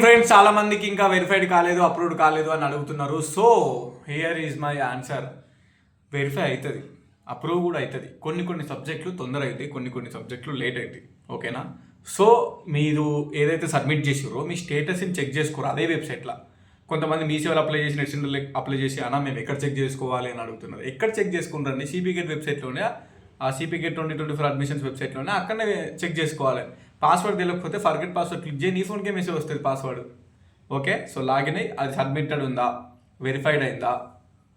Friends, చాలా మందికి ఇంకా వెరిఫైడ్ కాలేదు, అప్రూవ్డ్ కాలేదు అని అడుగుతున్నారు. So here is my answer. Verify అవుతుంది, అప్రూవ్ కూడా అవుతుంది. కొన్ని సబ్జెక్టులు తొందర అవుతాయి, కొన్ని సబ్జెక్టులు లేట్ అవుతాయి. ఓకేనా? సో మీరు ఏదైతే సబ్మిట్ చేసిరో మీ స్టేటస్ని చెక్ చేసుకోరు అదే వెబ్సైట్లో. కొంతమంది మీ సేవలు అప్లై చేసి నెక్స్ట్ అప్లై చేసి అన్నా మేము ఎక్కడ చెక్ చేసుకోవాలి అని అడుగుతున్నారు. ఎక్కడ చెక్ చేసుకుంటారండి? సిపి గేట్ వెబ్సైట్లోనే, ఆ సిపి గేట్ 2024 అడ్మిషన్స్ వెబ్సైట్లోనే అక్కడనే చెక్ చేసుకోవాలి. పాస్వర్డ్ తెలియకపోతే ఫర్గెట్ పాస్వర్డ్ క్లిక్ చేయి, నీ ఫోన్కే మెసేజ్ వస్తుంది పాస్వర్డ్. ఓకే, సో లాగిన్ అయ్యి అది సబ్మిటెడ్ ఉందా, వెరిఫైడ్ అయిందా,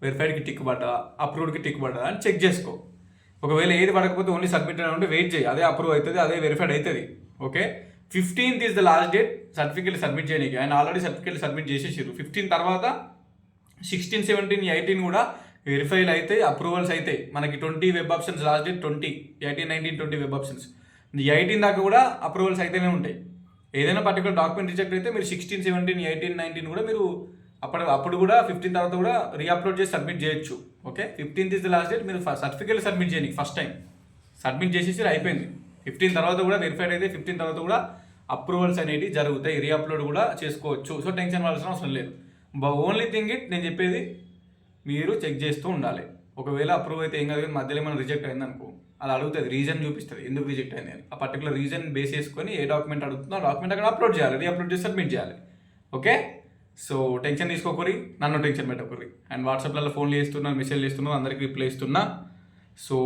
వెరిఫైడ్కి టిక్ పడ్డా, అప్రూవ్డ్కి టిక్ పడ్డా అని చెక్ చేసుకో. ఒకవేళ ఏది పడకపోతే ఓన్లీ సబ్మిటెడ్ ఉంటే వెయిట్ చేయి, అదే అప్రూవ్ అవుతుంది, అదే వెరిఫైడ్ అవుతుంది. Okay, 15th is the last date certificate submit చేయడానికి. ఆయన ఆల్రెడీ సర్టిఫికేట్ సబ్మిట్ చేసేసారు. 15 తర్వాత 16, 17, 18 కూడా వెరిఫైలు అవుతాయి, అప్రూవల్స్ అవుతాయి. మనకి 20 web options last date 20, 18, 19, 20 web options. 18 దాకా కూడా అప్రూవల్స్ అయితేనే ఉంటాయి. ఏదైనా పర్టికులర్ డాక్యుమెంట్ రిజెక్ట్ అయితే మీరు 16, 17, 18, 19 కూడా మీరు అప్పుడు కూడా 15 తర్వాత కూడా రీఅప్లోడ్ చేసి సబ్మిట్ చేయొచ్చు. Okay, 15th is the last date. మీరు సర్టిఫికేట్ సబ్మిట్ చేయండి. ఫస్ట్ టైం సబ్మిట్ చేసేసి అయిపోయింది. 15 తర్వాత కూడా వెరిఫైడ్ అయితే 15 తర్వాత కూడా అప్రూవల్స్ అనేవి జరుగుతాయి, రీఅప్లోడ్ కూడా చేసుకోవచ్చు. సో టెన్షన్ పడాల్సిన అవసరం లేదు. ఓన్లీ థింగ్ నేను చెప్పేది మీరు చెక్ చేస్తూ ఉండాలి. ఒకవేళ అప్రూవ్ అయితే ఏం కాదు, కానీ మధ్యలో ఏమైనా రిజెక్ట్ అయింది అనుకో, అది అడుగుతుంది, రీజన్ చూపిస్తుంది ఎందుకు రిజెక్ట్ అయింది అని. ఆ పర్టికులర్ రీజన్ బేస్ చేసుకొని ఏ డాక్యుమెంట్ అడుగుతుందో ఆ డాక్యుమెంట్ అక్కడ అప్లోడ్ చేయాలి, రీఅప్లోడ్ చేసి సబ్మిట్ చేయాలి. ఓకే, సో టెన్షన్ తీసుకోకూరి, నన్ను టెన్షన్ పెట్టకూరి. అండ్ వాట్సాప్లలో ఫోన్లు చేస్తున్నా, మెసేజ్ చేస్తున్నా, అందరికీ రిప్లై ఇస్తున్నా. సో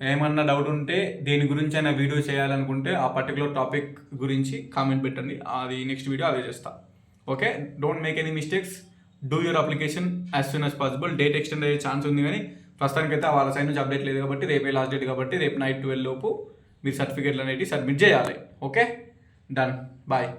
ఏమన్నా డౌట్ ఉంటే దేని గురించి అయినా వీడియో చేయాలనుకుంటే ఆ పర్టికులర్ టాపిక్ గురించి కామెంట్ పెట్టండి, అది నెక్స్ట్ వీడియో అదే చేస్తా. Okay, don't make any mistakes, do your application as soon as possible. Date extend అయ్యే ఛాన్స్ ఉంది, కానీ ప్రస్తుతానికైతే వాళ్ళ సైడ్ నుంచి అప్డేట్ లేదు కాబట్టి రేపే లాస్ట్ డేట్ కాబట్టి రేపు నైట్ 12 లోపు మీరు సర్టిఫికేట్లు అనేవి సబ్మిట్ చేయాలి. Okay, done, bye.